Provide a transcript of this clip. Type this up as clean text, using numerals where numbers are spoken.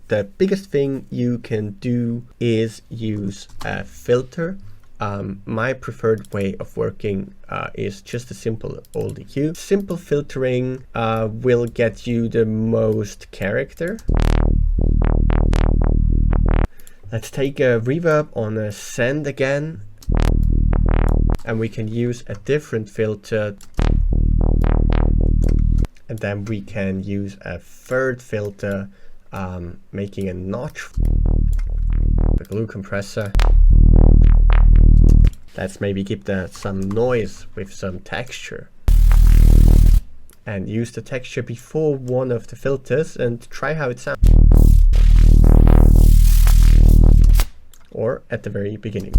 the biggest thing you can do is use a filter. My preferred way of working is just a simple old EQ. Simple filtering will get you the most character. Let's take a reverb on a send again, and we can use a different filter, and then we can use a third filter, making a notch, the glue compressor. Let's maybe give that some noise with some texture, and use the texture before one of the filters and try how it sounds, or at the very beginning.